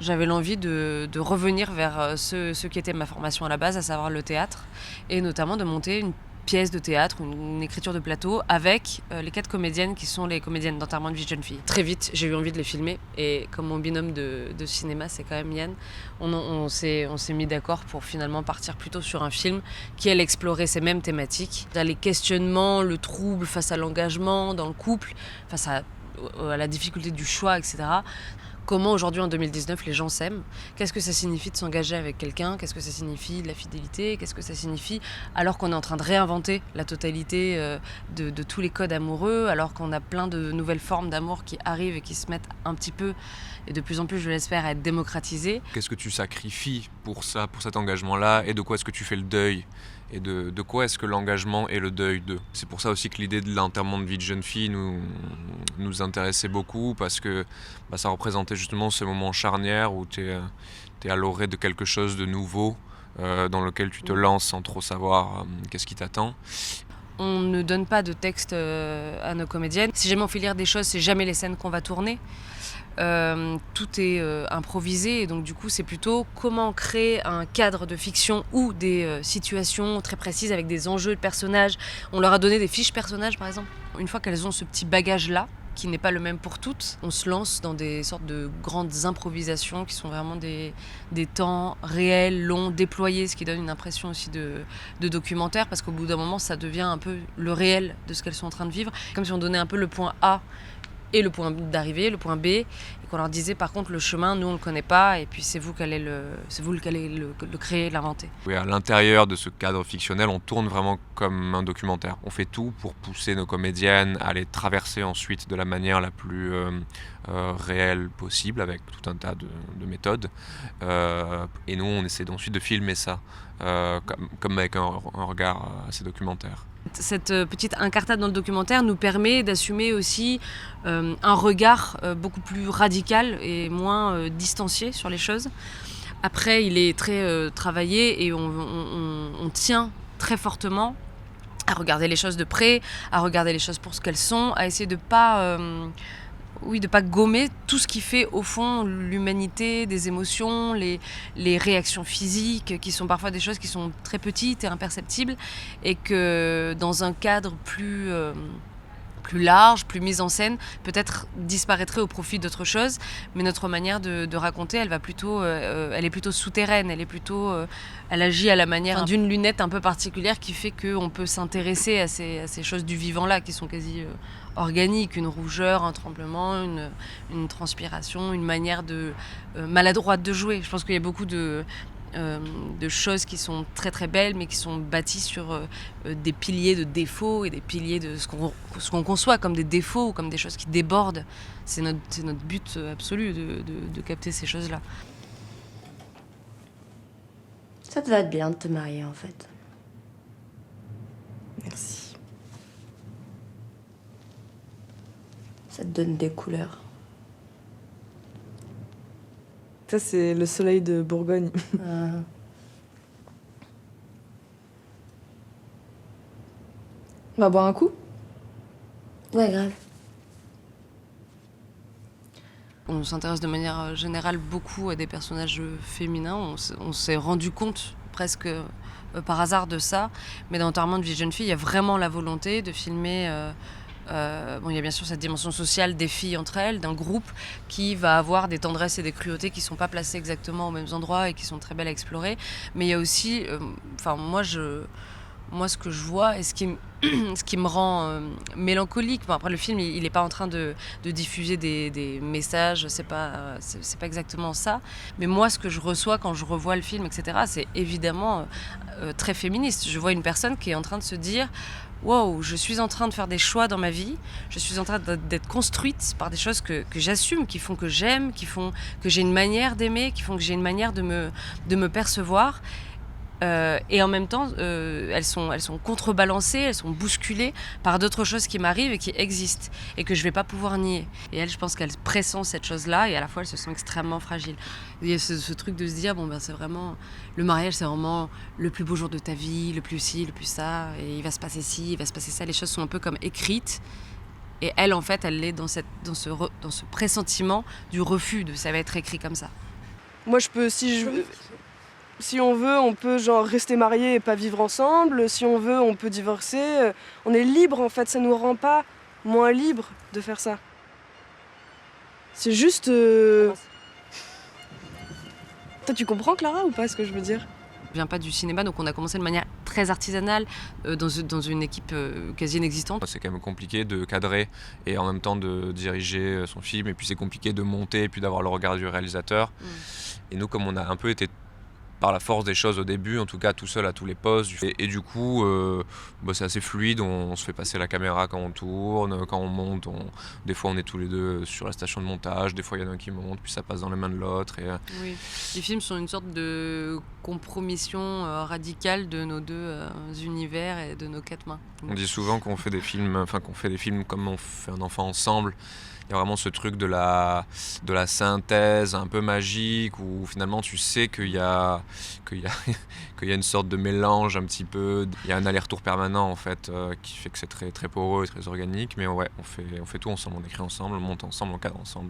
J'avais l'envie de revenir vers ce qui était ma formation à la base, à savoir le théâtre, et notamment de monter une pièce de théâtre, une écriture de plateau avec les 4 comédiennes qui sont les comédiennes d'Enterrement de vie de jeune fille. Très vite, j'ai eu envie de les filmer, et comme mon binôme de cinéma, c'est quand même Yann, on s'est mis d'accord pour finalement partir plutôt sur un film qui allait explorer ces mêmes thématiques. Les questionnements, le trouble face à l'engagement dans le couple, face à la difficulté du choix, etc. Comment aujourd'hui en 2019 les gens s'aiment, qu'est-ce que ça signifie de s'engager avec quelqu'un, qu'est-ce que ça signifie de la fidélité, qu'est-ce que ça signifie alors qu'on est en train de réinventer la totalité de tous les codes amoureux, alors qu'on a plein de nouvelles formes d'amour qui arrivent et qui se mettent un petit peu, et de plus en plus je l'espère, à être démocratisées. Qu'est-ce que tu sacrifies pour ça, pour cet engagement-là, et de quoi est-ce que tu fais le deuil ? Et de quoi est-ce que l'engagement et le deuil d'eux ? C'est pour ça aussi que l'idée de l'enterrement de vie de jeune fille nous intéressait beaucoup, parce que ça représentait justement ce moment charnière où tu es à l'orée de quelque chose de nouveau, dans lequel tu te lances sans trop savoir qu'est-ce qui t'attend. On ne donne pas de texte à nos comédiennes. Si jamais on fait lire des choses, c'est jamais les scènes qu'on va tourner. Tout est improvisé, et donc du coup c'est plutôt comment créer un cadre de fiction ou des situations très précises avec des enjeux de personnages. On leur a donné des fiches personnages par exemple. Une fois qu'elles ont ce petit bagage là, qui n'est pas le même pour toutes, on se lance dans des sortes de grandes improvisations qui sont vraiment des temps réels, longs, déployés, ce qui donne une impression aussi de documentaire, parce qu'au bout d'un moment ça devient un peu le réel de ce qu'elles sont en train de vivre, comme si on donnait un peu le point A et le point d'arrivée, le point B, et qu'on leur disait par contre le chemin, nous on le connaît pas, et puis c'est vous qui allez le créer, l'inventer. Oui, à l'intérieur de ce cadre fictionnel, on tourne vraiment comme un documentaire. On fait tout pour pousser nos comédiennes à les traverser ensuite de la manière la plus réelle possible, avec tout un tas de méthodes. Et nous, on essaie ensuite de filmer ça, comme avec un regard assez documentaire. Cette petite incartade dans le documentaire nous permet d'assumer aussi un regard beaucoup plus radical et moins distancié sur les choses. Après, il est très travaillé, et on tient très fortement à regarder les choses de près, à regarder les choses pour ce qu'elles sont, à essayer de pas gommer tout ce qui fait au fond l'humanité, des émotions, les réactions physiques, qui sont parfois des choses qui sont très petites et imperceptibles, et que dans un cadre plus large, plus mise en scène, peut-être disparaîtrait au profit d'autre chose. Mais notre manière de raconter, elle est plutôt souterraine, elle agit à la manière d'une lunette un peu particulière, qui fait qu'on peut s'intéresser à ces choses du vivant là, qui sont quasi organiques, une rougeur, un tremblement, une transpiration, une manière maladroite de jouer. Je pense qu'il y a beaucoup de choses qui sont très très belles, mais qui sont bâties sur des piliers de défauts, et des piliers de ce qu'on conçoit comme des défauts ou comme des choses qui débordent. C'est notre but absolu de capter ces choses-là. Ça te va bien de te marier en fait. Merci. Ça te donne des couleurs. Ça, c'est le soleil de Bourgogne. On va boire un coup ? Ouais, grave. On s'intéresse de manière générale beaucoup à des personnages féminins. On s'est rendu compte presque par hasard de ça. Mais dans Enterrement de vie de jeune fille, il y a vraiment la volonté de filmer... il y a bien sûr cette dimension sociale des filles entre elles, d'un groupe qui va avoir des tendresses et des cruautés qui ne sont pas placées exactement aux mêmes endroits et qui sont très belles à explorer. Mais il y a aussi... Moi, ce que je vois et ce qui me rend mélancolique... après, le film, il n'est pas en train de diffuser des messages, c'est pas exactement ça. Mais moi, ce que je reçois quand je revois le film, etc., c'est évidemment très féministe. Je vois une personne qui est en train de se dire... Wow, je suis en train de faire des choix dans ma vie, je suis en train d'être construite par des choses que j'assume, qui font que j'aime, qui font que j'ai une manière d'aimer, qui font que j'ai une manière de me percevoir. Et en même temps, elles sont contrebalancées, elles sont bousculées par d'autres choses qui m'arrivent et qui existent et que je vais pas pouvoir nier. Et elles, je pense qu'elles pressentent cette chose-là, et à la fois elles se sont extrêmement fragiles. Il y a ce truc de se dire, c'est vraiment... Le mariage, c'est vraiment le plus beau jour de ta vie, le plus ci, le plus ça, et il va se passer ci, il va se passer ça. Les choses sont un peu comme écrites. Et elle, en fait, elle est dans ce pressentiment du refus de ça va être écrit comme ça. Moi, si on veut, on peut genre rester mariés et pas vivre ensemble. Si on veut, on peut divorcer. On est libre, en fait. Ça nous rend pas moins libres de faire ça. C'est juste... Toi, tu comprends, Clara, ou pas, ce que je veux dire? Je viens pas du cinéma, donc on a commencé de manière très artisanale, dans une équipe quasi inexistante. C'est quand même compliqué de cadrer et en même temps de diriger son film, et puis c'est compliqué de monter et puis d'avoir le regard du réalisateur. Et nous, comme on a un peu été par la force des choses au début, en tout cas tout seul à tous les postes, et du coup c'est assez fluide, on se fait passer la caméra quand on tourne, quand on monte, des fois on est tous les deux sur la station de montage, des fois il y en a un qui monte, puis ça passe dans les mains de l'autre. Oui. Les films sont une sorte de compromission radicale de nos deux univers et de nos quatre mains. On dit souvent qu'on fait des films comme on fait un enfant ensemble. Il y a vraiment ce truc de la synthèse un peu magique où finalement tu sais qu'il y a une sorte de mélange un petit peu. Il y a un aller-retour permanent en fait qui fait que c'est très, très poreux et très organique. Mais ouais, on fait tout ensemble, on écrit ensemble, on monte ensemble, on cadre ensemble.